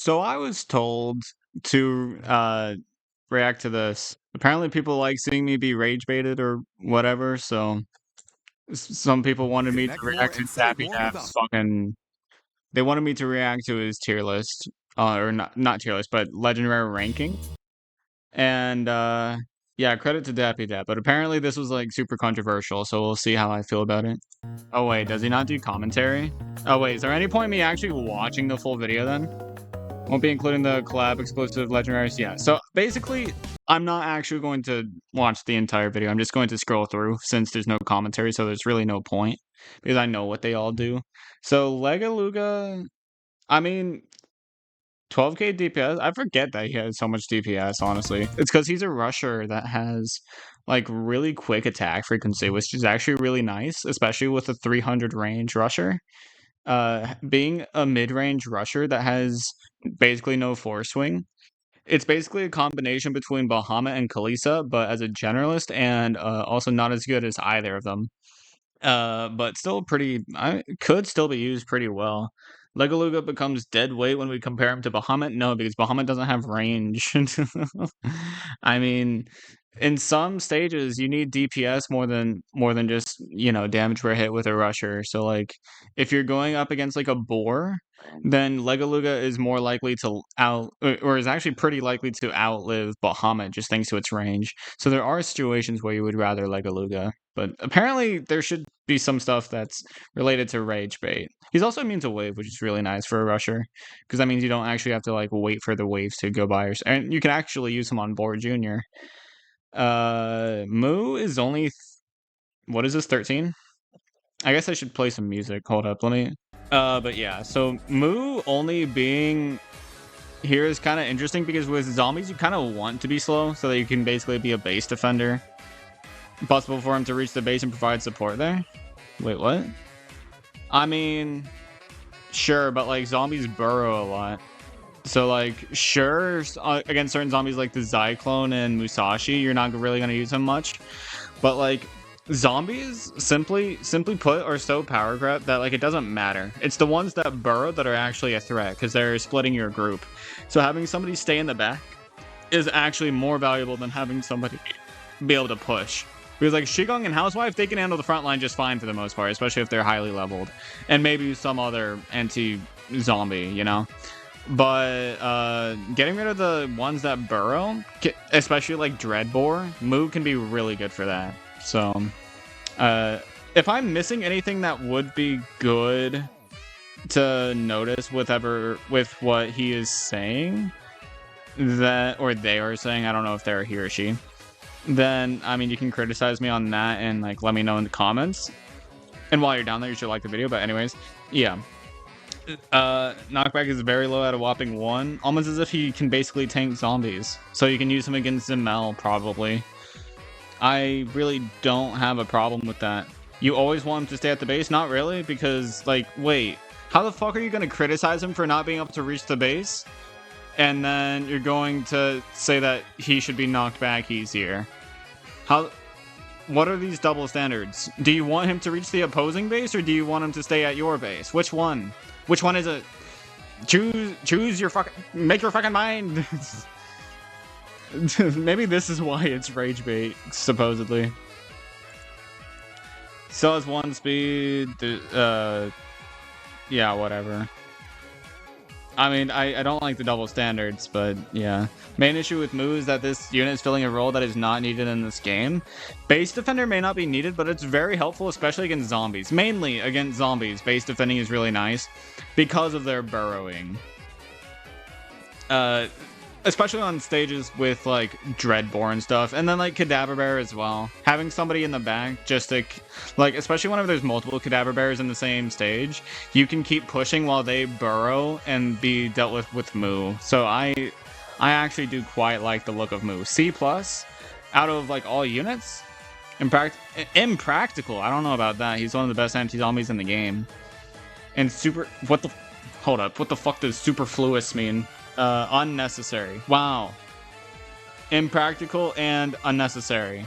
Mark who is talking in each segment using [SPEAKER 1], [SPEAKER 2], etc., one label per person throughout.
[SPEAKER 1] So I was told to react to this. Apparently people like seeing me be rage baited or whatever, so some people wanted me to
[SPEAKER 2] Connect more
[SPEAKER 1] react to
[SPEAKER 2] and save more with
[SPEAKER 1] DapyDap's
[SPEAKER 2] us.
[SPEAKER 1] fucking they wanted me to react to his tier list. Or not tier list, but legendary ranking. And yeah, credit to DapyDap, but apparently this was like super controversial, so we'll see how I feel about it. Oh wait, does he not do commentary? Oh wait, is there any point in me actually watching the full video then? Won't be including the collab exclusive legendaries. Yeah, so basically, I'm not actually going to watch the entire video. I'm just going to scroll through since there's no commentary, so there's really no point because I know what they all do. So Legoluga, I mean, 12k DPS. I forget that he has so much DPS, honestly. It's because he's a rusher that has like really quick attack frequency, which is actually really nice, especially with a 300 range rusher. Being a mid-range rusher that has basically no force swing, it's basically a combination between Bahamut and Kalisa, but as a generalist and also not as good as either of them. But still pretty, could still be used pretty well. Legoluga becomes dead weight when we compare him to Bahamut? No, because Bahamut doesn't have range. I mean, in some stages you need DPS more than just, you know, damage per hit with a rusher. So like if you're going up against like a boar, then Legaluga is more likely to or is actually pretty likely to outlive Bahamut just thanks to its range. So there are situations where you would rather Legaluga, but apparently there should be some stuff that's related to rage bait. He's also immune to wave, which is really nice for a rusher, because that means you don't actually have to like wait for the waves to go by, and you can actually use him on Bora Junior. Muu is only what is this, 13? I guess I should play some music. Hold up, let me. But yeah, so Muu only being here is kind of interesting because with zombies you kind of want to be slow so that you can basically be a base defender. Possible for him to reach the base and provide support there. Wait, what? I mean, sure, but like zombies burrow a lot. So like, sure, against certain zombies like the Zyklone and Musashi, you're not really gonna use them much. But like, zombies, simply put, are so power grab that like it doesn't matter. It's the ones that burrow that are actually a threat because they're splitting your group. So having somebody stay in the back is actually more valuable than having somebody be able to push. Because like Shigong and Housewife, they can handle the front line just fine for the most part, especially if they're highly leveled. And maybe some other anti-zombie, you know? But getting rid of the ones that burrow, especially like Dreadbore, Muu can be really good for that. So, if I'm missing anything that would be good to notice with what he is saying, or they are saying, I don't know if they're he or she, then I mean you can criticize me on that and like let me know in the comments. And while you're down there, you should like the video. But anyways, yeah. Knockback is very low at a whopping 1, almost as if he can basically tank zombies. So you can use him against Zimmel, probably. I really don't have a problem with that. You always want him to stay at the base? Not really, because, like, wait. How the fuck are you going to criticize him for not being able to reach the base? And then you're going to say that he should be knocked back easier. What are these double standards? Do you want him to reach the opposing base, or do you want him to stay at your base? Which one? Which one is it? Choose your fucking... Make your fucking mind! Maybe this is why it's rage bait, supposedly. Still has 1 speed, yeah, whatever. I mean, I don't like the double standards, but yeah. Main issue with Muu is that this unit is filling a role that is not needed in this game. Base defender may not be needed, but it's very helpful, especially against zombies. Mainly against zombies, base defending is really nice because of their burrowing. Especially on stages with like Dreadbore and stuff, and then like Cadaver Bear as well. Having somebody in the back just to, like, especially whenever there's multiple Cadaver Bears in the same stage, you can keep pushing while they burrow and be dealt with Muu. So I actually do quite like the look of Muu. C+, out of like all units, impractical. I don't know about that. He's one of the best anti-zombies in the game. And hold up, what the fuck does superfluous mean? Unnecessary. Wow. Impractical and unnecessary.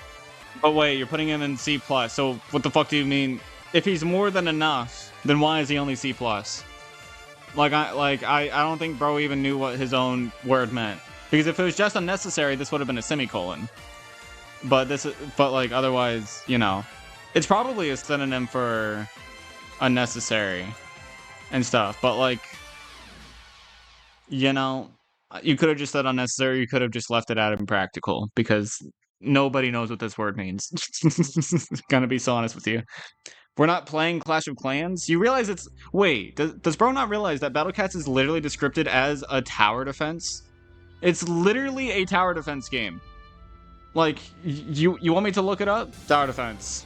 [SPEAKER 1] But wait, you're putting him in C+, so what the fuck do you mean? If he's more than enough, then why is he only C+? I don't think bro even knew what his own word meant. Because if it was just unnecessary, this would have been a semicolon. But like, otherwise, you know, it's probably a synonym for unnecessary and stuff. But like, you know, you could have just said unnecessary. You could have just left it out impractical because nobody knows what this word means. Gonna be so honest with you. We're not playing Clash of Clans. You realize it's... Wait, does bro not realize that Battle Cats is literally described as a tower defense? It's literally a tower defense game. Like, you want me to look it up? Tower defense.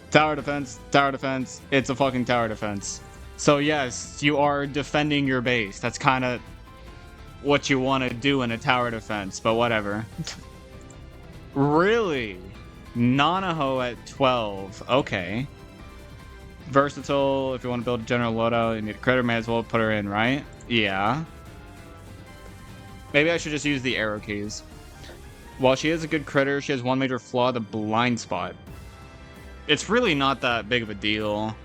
[SPEAKER 1] Tower defense, tower defense. It's a fucking tower defense. So yes, you are defending your base. That's kind of what you want to do in a tower defense, but whatever. Really? Nanaho at 12. Okay. Versatile. If you want to build a general loadout, you need a critter, may as well put her in, right? Yeah. Maybe I should just use the arrow keys. While she is a good critter, she has one major flaw, the blind spot. It's really not that big of a deal.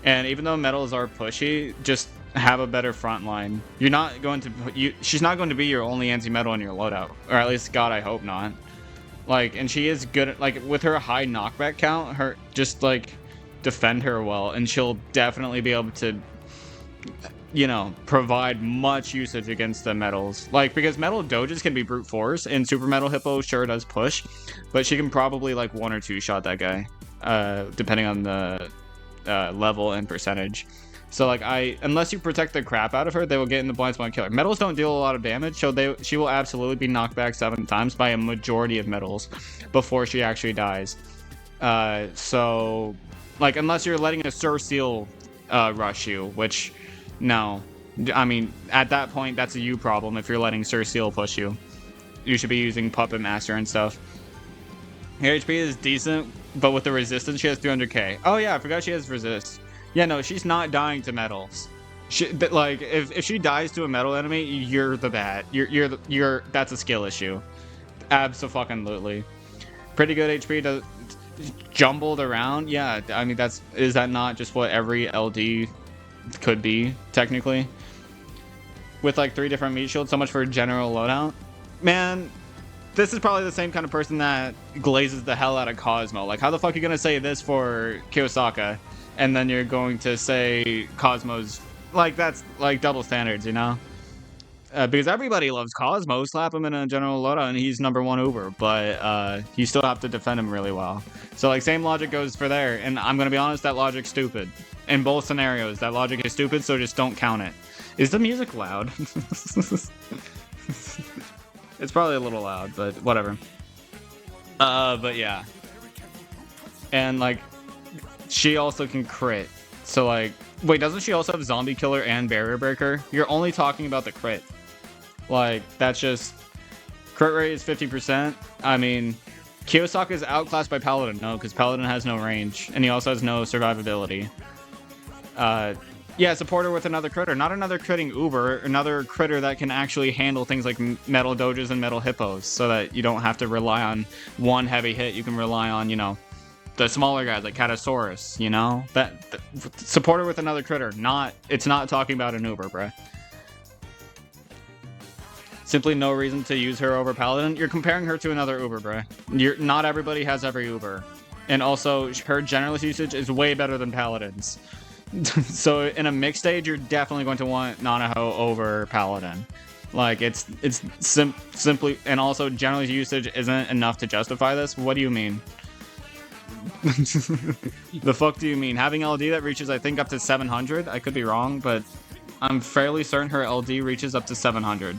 [SPEAKER 1] And even though metals are pushy, just have a better front line. You're not going to... she's not going to be your only anti-metal in your loadout. Or at least, God, I hope not. Like, and she is good at, like, with her high knockback count, her, just, like, defend her well, and she'll definitely be able to, you know, provide much usage against the metals. Like, because metal doges can be brute force, and super metal hippo sure does push, but she can probably, like, 1 or 2 shot that guy, depending on the level and percentage. So, like, unless you protect the crap out of her, they will get in the blind spot and kill her. Metals don't deal a lot of damage, so she will absolutely be knocked back 7 times by a majority of metals before she actually dies. So, like, unless you're letting a Sir Seal rush you, which, no. I mean, at that point, that's a you problem if you're letting Sir Seal push you. You should be using Puppet Master and stuff. Her HP is decent, but with the resistance, she has 300k. Oh yeah, I forgot she has resist. Yeah, no, she's not dying to metals. Like, if she dies to a metal enemy, you're the bad. That's a skill issue. Abso-fucking-lutely. Pretty good HP, jumbled around. Yeah, I mean, is that not just what every LD could be, technically? With, like, 3 different meat shields, so much for a general loadout. Man, this is probably the same kind of person that glazes the hell out of Cosmo. Like, how the fuck are you gonna say this for Kyosaka? And then you're going to say Cosmo's... Like, that's, like, double standards, you know? Because everybody loves Cosmo. Slap him in a general loadout and he's #1 Uber. But, you still have to defend him really well. So, like, same logic goes for there. And I'm gonna be honest, that logic's stupid. In both scenarios, that logic is stupid, so just don't count it. Is the music loud? It's probably a little loud, but whatever. But yeah. And, like... She also can crit. So, like... Wait, doesn't she also have Zombie Killer and Barrier Breaker? You're only talking about the crit. Like, that's just... Crit rate is 50%. I mean... Kyosaka is outclassed by Paladin. No, because Paladin has no range. And he also has no survivability. Yeah, support her with another critter. Not another critting Uber. Another critter that can actually handle things like metal doges and metal hippos. So that you don't have to rely on one heavy hit. You can rely on, you know... The smaller guys like Catasaurus, you know? Support her with another critter. It's not talking about an Uber, bruh. Simply no reason to use her over Paladin. You're comparing her to another Uber, bruh. Not everybody has every Uber. And also, her generalist usage is way better than Paladin's. So in a mixed stage, you're definitely going to want Nanaho over Paladin. Like, it's simply... And also, generalist usage isn't enough to justify this. What do you mean? The fuck do you mean? Having LD that reaches, I think, up to 700? I could be wrong, but I'm fairly certain her LD reaches up to 700.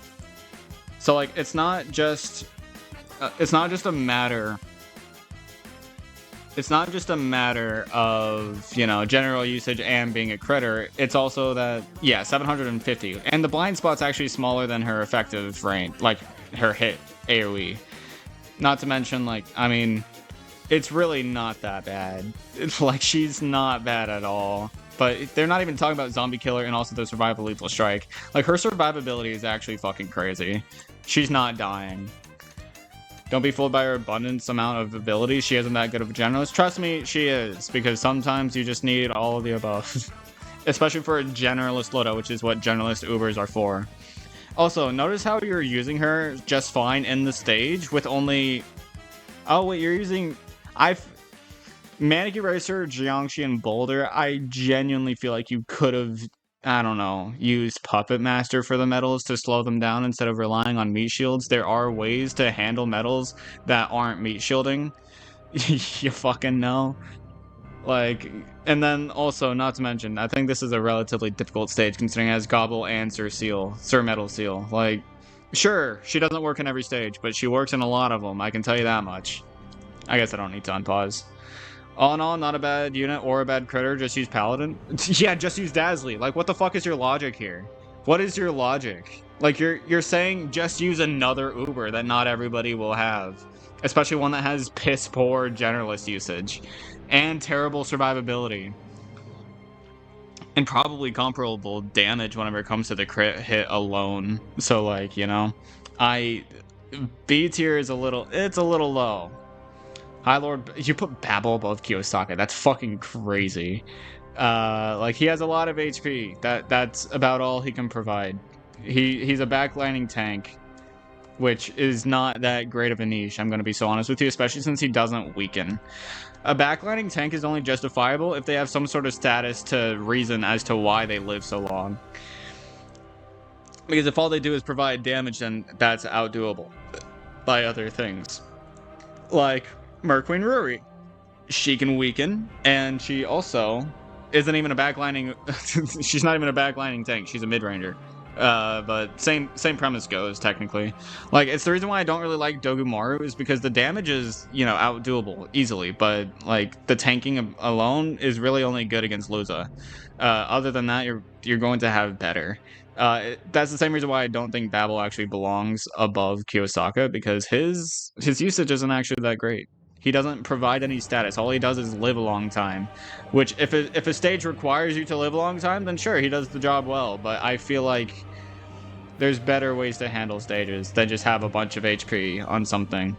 [SPEAKER 1] So, like, it's not just a matter... It's not just a matter of, you know, general usage and being a critter. It's also that, yeah, 750. And the blind spot's actually smaller than her effective range, like, her hit AoE. Not to mention, like, I mean... It's really not that bad. It's like, she's not bad at all. But they're not even talking about Zombie Killer and also the Survival Lethal Strike. Like, her survivability is actually fucking crazy. She's not dying. Don't be fooled by her abundance amount of abilities. She isn't that good of a generalist. Trust me, she is. Because sometimes you just need all of the above. especially for a generalist loadout, which is what generalist Ubers are for. Also, notice how you're using her just fine in the stage with only... Oh, wait, you're using... Manic Eraser, Jiangxi, and Boulder, I genuinely feel like you could have, I don't know, used Puppet Master for the medals to slow them down instead of relying on meat shields. There are ways to handle medals that aren't meat shielding. You fucking know. Like, and then also, not to mention, I think this is a relatively difficult stage considering it has Gobble and Sir Metal Seal. Like, sure, she doesn't work in every stage, but she works in a lot of them, I can tell you that much. I guess I don't need to unpause. All in all, not a bad unit or a bad critter, just use Paladin. Yeah, just use Dazzly. Like, what the fuck is your logic here? What is your logic? Like, you're saying just use another Uber that not everybody will have. Especially one that has piss poor generalist usage. And terrible survivability. And probably comparable damage whenever it comes to the crit hit alone. So, like, you know, B tier is it's a little low. High Lord, you put Babel above Kyosaka. That's fucking crazy. Like, he has a lot of HP. That's about all he can provide. He's a backlining tank, which is not that great of a niche, I'm going to be so honest with you, especially since he doesn't weaken. A backlining tank is only justifiable if they have some sort of status to reason as to why they live so long. Because if all they do is provide damage, then that's outdoable by other things. Like Merqueen Ruri. She can weaken, and she also isn't even a backlining... she's not even a backlining tank, she's a mid-ranger. But same premise goes, technically. Like, it's the reason why I don't really like Dogumaru, is because the damage is, you know, outdoable easily, but, like, the tanking alone is really only good against Luza. Other than that, you're going to have better. That's the same reason why I don't think Babel actually belongs above Kyosaka, because his usage isn't actually that great. He doesn't provide any status. All he does is live a long time. Which, if a stage requires you to live a long time, then sure, he does the job well. But I feel like there's better ways to handle stages than just have a bunch of HP on something.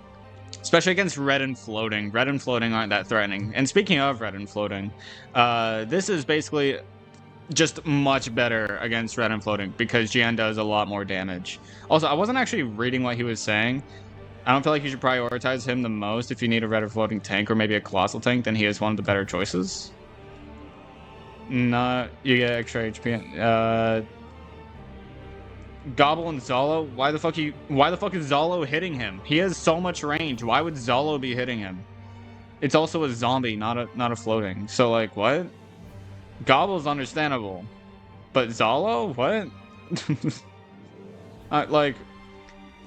[SPEAKER 1] Especially against red and floating. Red and floating aren't that threatening. And speaking of red and floating, this is basically just much better against red and floating because Jeanne does a lot more damage. Also, I wasn't actually reading what he was saying. I don't feel like you should prioritize him the most if you need a red or floating tank or maybe a colossal tank, then he is one of the better choices. No, you get extra HP. Gobble and Zolo? Why the fuck is Zolo hitting him? He has so much range. Why would Zolo be hitting him? It's also a zombie, not a floating. So like what? Gobble's understandable. But Zolo? What? Like,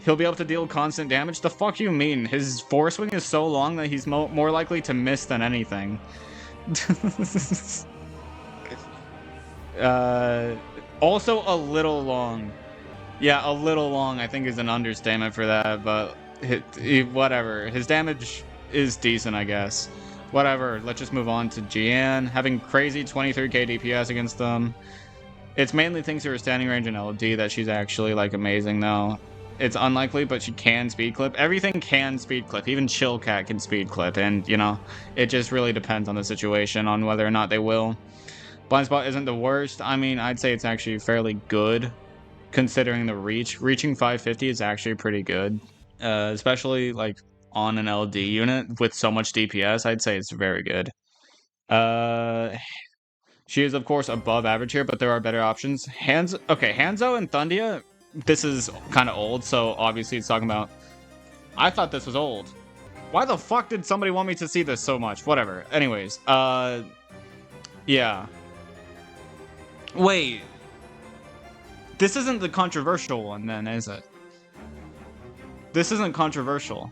[SPEAKER 1] he'll be able to deal constant damage? The fuck you mean? His force swing is so long that he's more likely to miss than anything. Also a little long. Yeah, a little long I think is an understatement for that, but whatever. His damage is decent, I guess. Whatever, let's just move on to Jeanne. Having crazy 23k DPS against them. It's mainly things that are standing range and LD that she's actually, like, amazing, though. It's unlikely, but she can speed clip. Everything can speed clip. Even Chill Cat can speed clip, and, you know, it just really depends on the situation, on whether or not they will. Blind Spot isn't the worst. I mean, I'd say it's actually fairly good, considering the reach. Reaching 550 is actually pretty good, especially, like, on an LD unit with so much DPS. I'd say it's very good. She is, of course, above average here, but there are better options. Hanzo and Thundia, this is kind of old, so obviously it's talking about... I thought this was old. Why the fuck did somebody want me to see this so much? Whatever. Anyways, yeah. Wait. This isn't the controversial one, then, is it? This isn't controversial.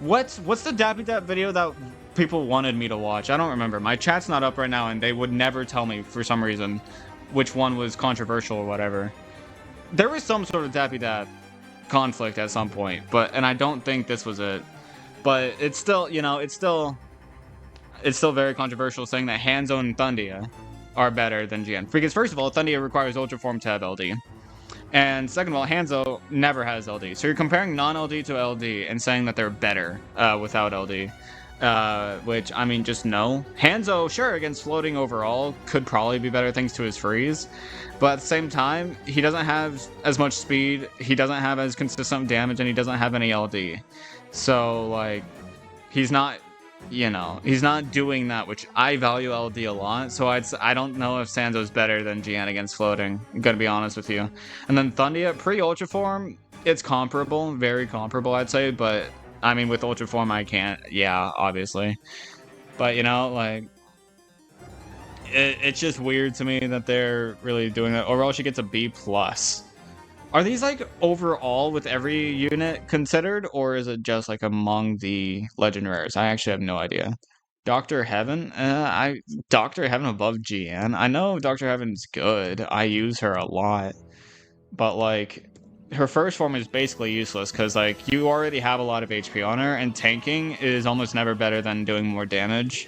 [SPEAKER 1] What's the DapyDap video that people wanted me to watch? I don't remember. My chat's not up right now, and they would never tell me, for some reason, which one was controversial or whatever. There was some sort of DapyDap conflict at some point, and I don't think this was it. But it's still, you know, it's still very controversial saying that Hanzo and Thundia are better than Jeanne. Because first of all, Thundia requires Ultra Form to have LD. And second of all, Hanzo never has LD. So you're comparing non-LD to LD and saying that they're better without LD. which, I mean, just no. Hanzo, sure, against floating overall, could probably be better thanks to his freeze. But at the same time, he doesn't have as much speed, he doesn't have as consistent damage, and he doesn't have any LD. So, like, he's not, he's not doing that, which I value LD a lot. So I don't know if Sanzo's better than Jeanne against floating. I'm gonna be honest with you. And then Thundia, pre-Ultra Form, it's comparable, very comparable, I'd say. But, I mean, with Ultra Form, I can't, yeah, obviously. But, like, it's just weird to me that they're really doing that. Overall, she gets a B+. Are these, like, overall with every unit considered, or is it just, like, among the Legend Rares? I actually have no idea. Dr. Heaven? Dr. Heaven above Jeanne? I know Dr. Heaven's good. I use her a lot. But, like, her first form is basically useless, because, like, you already have a lot of HP on her, and tanking is almost never better than doing more damage.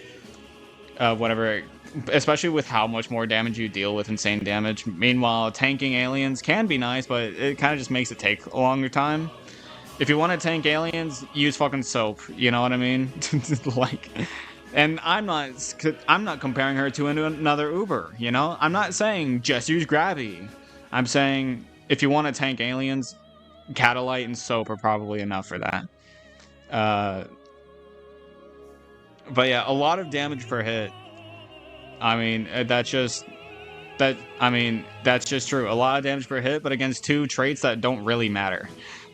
[SPEAKER 1] Especially with how much more damage you deal with insane damage. Meanwhile, tanking aliens can be nice, but it kind of just makes it take a longer time. If you want to tank aliens, use fucking soap. You know what I mean? Like, and I'm not comparing her to another Uber. I'm not saying just use Grabby. I'm saying if you want to tank aliens, Catalyte and soap are probably enough for that. But yeah, a lot of damage per hit. I mean, that's just true. A lot of damage per hit, but against two traits that don't really matter.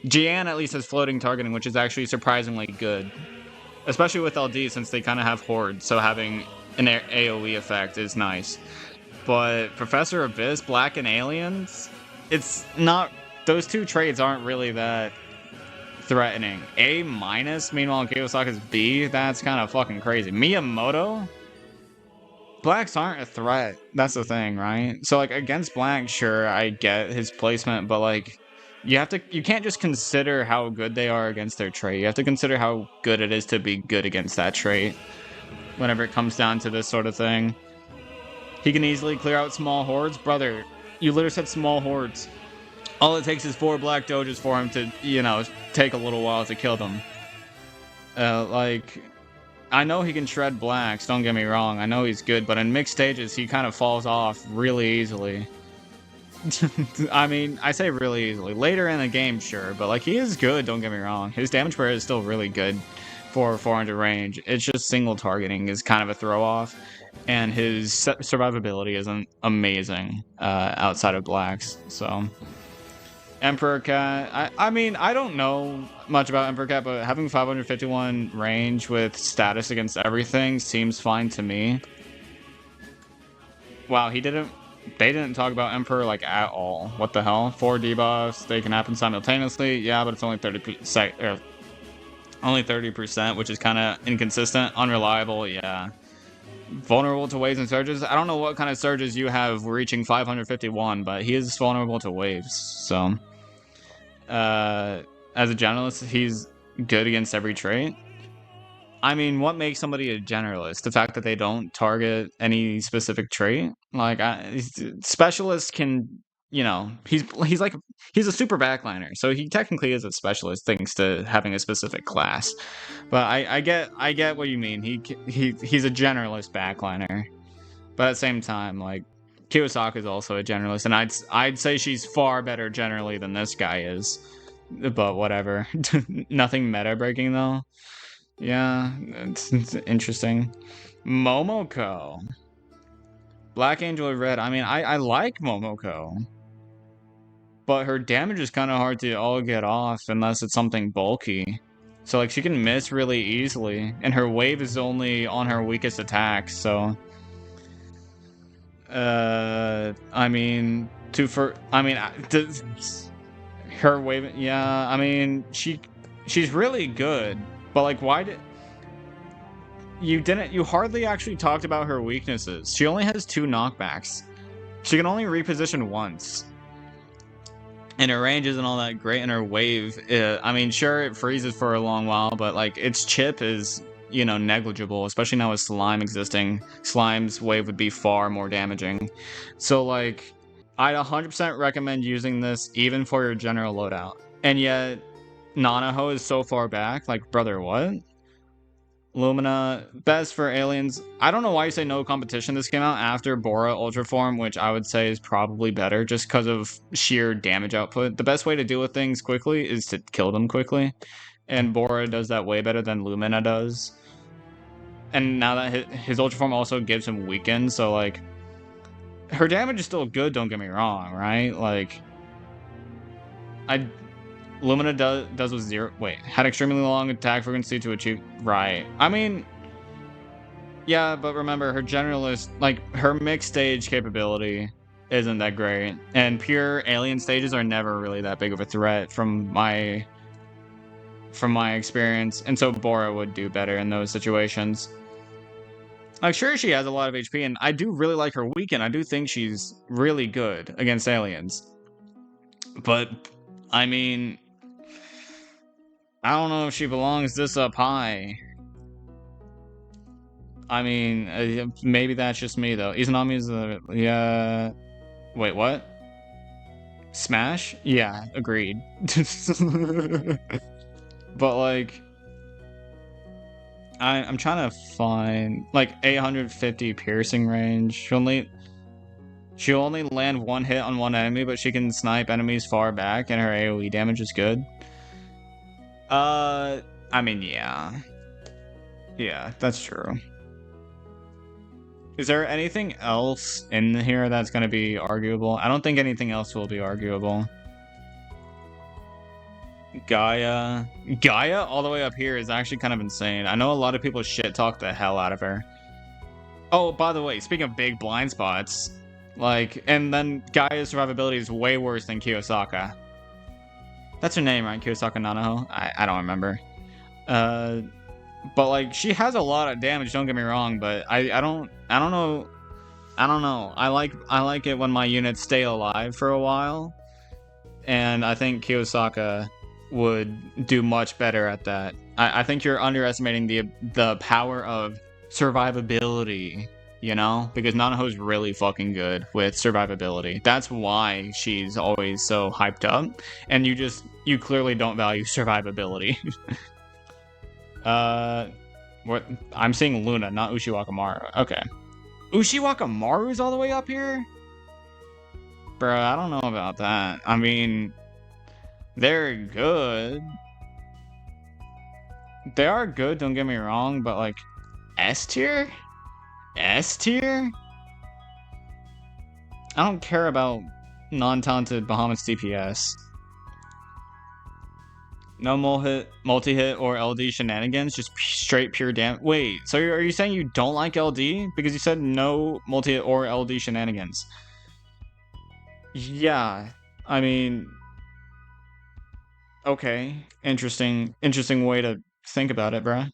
[SPEAKER 1] Jeanne at least has floating targeting, which is actually surprisingly good. Especially with LD, since they kind of have Horde, so having an AoE effect is nice. But Professor Abyss, Black, and Aliens, it's not... Those two traits aren't really that threatening. A-, meanwhile Kyosaka's B, that's kind of fucking crazy. Miyamoto? Blacks aren't a threat. That's the thing, right? So, like, against Black, sure, I get his placement, but, like, you can't just consider how good they are against their trait. You have to consider how good it is to be good against that trait whenever it comes down to this sort of thing. He can easily clear out small hordes. Brother, you literally said small hordes. All it takes is 4 black doges for him to, take a little while to kill them. I know he can shred blacks, don't get me wrong. I know he's good, but in mixed stages, he kind of falls off really easily. I mean, I say really easily. Later in the game, sure, but, like, he is good, don't get me wrong. His damage per hit is still really good for 400 range. It's just single targeting is kind of a throw-off, and his survivability isn't amazing outside of blacks, so... Emperor Cat, I mean, I don't know much about Emperor Cat, but having 551 range with status against everything seems fine to me. Wow, they didn't talk about Emperor, like, at all. What the hell? 4 debuffs, they can happen simultaneously, yeah, but it's only 30%, which is kind of inconsistent, unreliable, yeah. Vulnerable to waves and surges. I don't know what kind of surges you have reaching 551, but he is vulnerable to waves, so... as a generalist, he's good against every trait. I mean, what makes somebody a generalist? The fact that they don't target any specific trait? Like, specialists can, he's a super backliner, so he technically is a specialist thanks to having a specific class. But I get what you mean. He's a generalist backliner, but at the same time, like, Kyosaka is also a generalist, and I'd say she's far better generally than this guy is. But whatever. Nothing meta breaking though. Yeah, it's interesting. Momoco. Black Angel or Red. I mean, I like Momoco, but her damage is kind of hard to all get off unless it's something bulky. So, like, she can miss really easily, and her wave is only on her weakest attacks, so... I mean, her wave, yeah, I mean, she's really good, but, like, why did... You hardly actually talked about her weaknesses. She only has 2 knockbacks. She can only reposition once. And her range isn't all that great, and her wave, I mean, sure, it freezes for a long while, but, like, its chip is... negligible, especially now with Slime existing. Slime's wave would be far more damaging. So, like, I'd 100% recommend using this even for your general loadout. And yet, Nanaho is so far back. Like, brother, what? Lumina, best for aliens. I don't know why you say no competition. This came out after Bora Ultra Form, which I would say is probably better just because of sheer damage output. The best way to deal with things quickly is to kill them quickly. And Bora does that way better than Lumina does. And now that his Ultra Form also gives him weaken, so like... Her damage is still good, don't get me wrong, right? Like... Lumina does with 0... Wait, had extremely long attack frequency to achieve... Right. I mean... Yeah, but remember, her generalist... Like, her mixed stage capability isn't that great. And pure alien stages are never really that big of a threat from my experience. And so Bora would do better in those situations. Like, sure, she has a lot of HP, and I do really like her weaken. I do think she's really good against aliens. But, I mean... I don't know if she belongs this up high. I mean, maybe that's just me, though. Izanami is the... Yeah... Wait, what? Smash? Yeah, agreed. But, like... I'm trying to find... Like, 850 piercing range. She'll only land one hit on one enemy, but she can snipe enemies far back, and her AoE damage is good. I mean, yeah. Yeah, that's true. Is there anything else in here that's going to be arguable? I don't think anything else will be arguable. Gaia all the way up here is actually kind of insane. I know a lot of people shit talk the hell out of her. Oh, by the way, speaking of big blind spots, like, and then Gaia's survivability is way worse than Kyosaka. That's her name, right? Kyosaka Nanaho? I don't remember. But like, she has a lot of damage, don't get me wrong, but I don't know. I like it when my units stay alive for a while. And I think Kyosaka would do much better at that. I think you're underestimating the power of survivability, you know? Because Nanaho's really fucking good with survivability. That's why she's always so hyped up. And you clearly don't value survivability. What? I'm seeing Luna, not Ushiwakamaru. Okay. Ushiwakamaru's all the way up here? Bro, I don't know about that. I mean, they're good. They are good, don't get me wrong, but like, S tier? S tier? I don't care about non-talented Bahamut's DPS. No multi-hit or LD shenanigans, just straight pure damage. Wait, so are you saying you don't like LD? Because you said no multi-hit or LD shenanigans. Yeah, I mean... Okay, interesting way to think about it, bruh.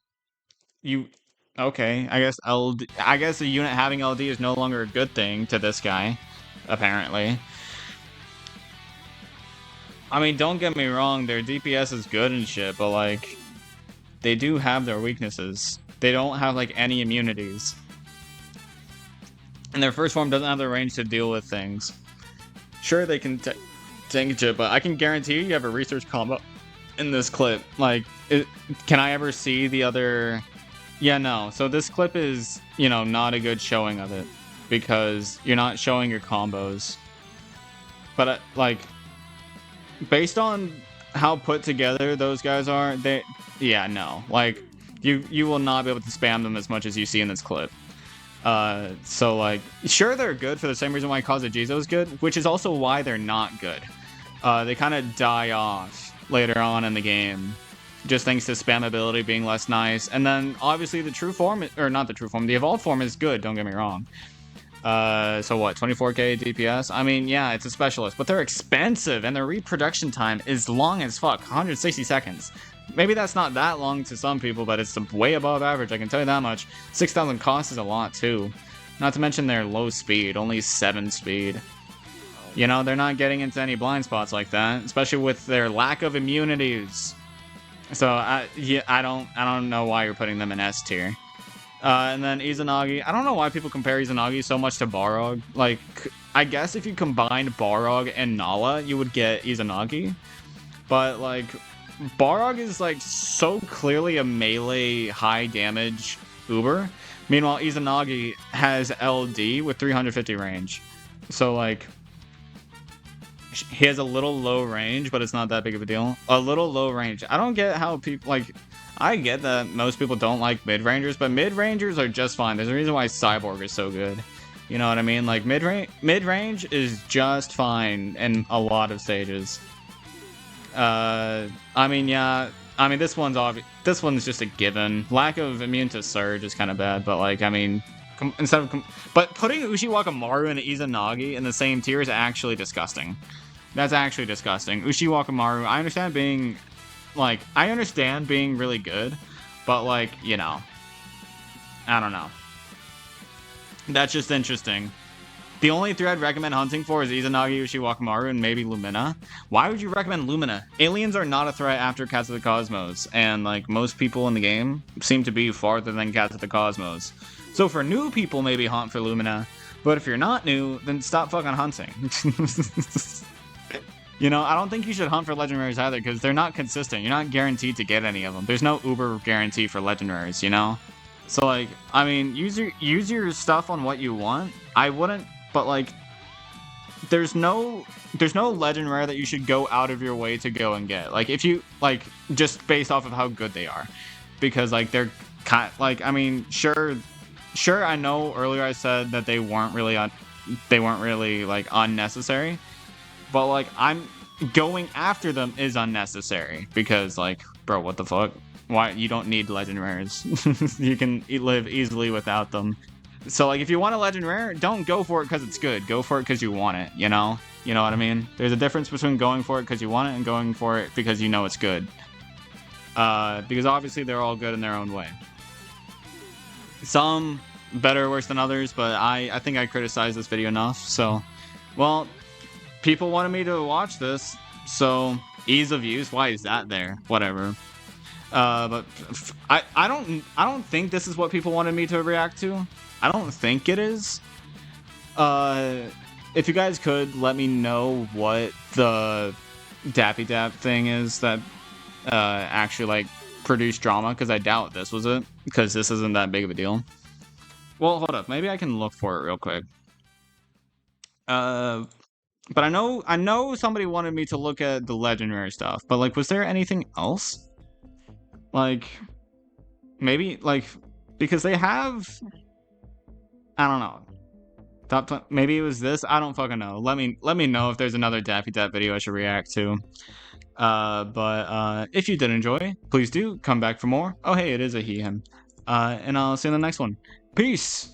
[SPEAKER 1] Okay, I guess a unit having LD is no longer a good thing to this guy, apparently. I mean, don't get me wrong, their DPS is good and shit, but like, they do have their weaknesses. They don't have like any immunities. And their first form doesn't have the range to deal with things. Sure, they can tank it, but I can guarantee you have a research combo in this clip. Like, can I ever see the other... Yeah, no. So this clip is, you know, not a good showing of it. Because you're not showing your combos. But, like... Based on how put together those guys are, yeah, no. Like, you will not be able to spam them as much as you see in this clip. So, like, sure, they're good for the same reason why Kazujizo is good, which is also why they're not good. They kind of die off later on in the game, just thanks to spamability being less nice. And then, obviously, the true form, or not the true form, the evolved form is good, don't get me wrong. So what, 24k DPS? I mean, yeah, it's a specialist, but they're expensive, and their reproduction time is long as fuck, 160 seconds. Maybe that's not that long to some people, but it's way above average, I can tell you that much. 6,000 cost is a lot, too. Not to mention their low speed, only 7 speed. You know, they're not getting into any blind spots like that, especially with their lack of immunities. So, I don't know why you're putting them in S tier. And then Izanagi. I don't know why people compare Izanagi so much to Balrog. Like, I guess if you combined Balrog and Nala, you would get Izanagi. But, like, Balrog is like so clearly a melee high damage Uber. Meanwhile, Izanagi has LD with 350 range. So like, he has a little low range, but it's not that big of a deal. A little low range. I don't get how people like. I get that most people don't like mid-rangers, but mid-rangers are just fine. There's a reason why Cyborg is so good. You know what I mean? Like mid-range is just fine in a lot of stages. I mean, yeah. I mean, this one's obvious. This one's just a given. Lack of immune to Surge is kind of bad, but like, I mean, but putting Ushiwakamaru and Izanagi in the same tier is actually disgusting. That's actually disgusting. Ushiwakamaru, I understand being really good, but like, you know, I don't know. That's just interesting. The only three I'd recommend hunting for is Izanagi, Ushiwakamaru, and maybe Lumina. Why would you recommend Lumina? Aliens are not a threat after Cats of the Cosmos, and like most people in the game seem to be farther than Cats of the Cosmos. So for new people, maybe hunt for Lumina, but if you're not new, then stop fucking hunting. You know, I don't think you should hunt for legendaries either, because they're not consistent. You're not guaranteed to get any of them. There's no Uber guarantee for legendaries, you know? So like, I mean, use your stuff on what you want. I wouldn't, but like, there's no legend rare that you should go out of your way to go and get. Like, if you, like, just based off of how good they are. Because like, they're kind, like, I mean, sure, I know earlier I said that they weren't really like unnecessary, but like, I'm going after them is unnecessary because like, bro, what the fuck? Why? You don't need legend rares. You can live easily without them. So like, if you want a legend rare, don't go for it because it's good. Go for it because you want it, you know? You know what I mean? There's a difference between going for it because you want it and going for it because you know it's good. Because obviously they're all good in their own way. Some better or worse than others, but I think I criticized this video enough. So, well, people wanted me to watch this, so ease of use. Why is that there? Whatever. But I don't think this is what people wanted me to react to. I don't think it is. If you guys could let me know what the DapyDap thing is that actually like produced drama, because I doubt this was it, because this isn't that big of a deal. Well, hold up, maybe I can look for it real quick. But I know somebody wanted me to look at the legendary stuff, but like, was there anything else? Like, maybe like, because they have, I don't know. Maybe it was this. I don't fucking know. Let me know if there's another DapyDap video I should react to. But if you did enjoy, please do come back for more. Oh hey, it is a he him. And I'll see you in the next one. Peace.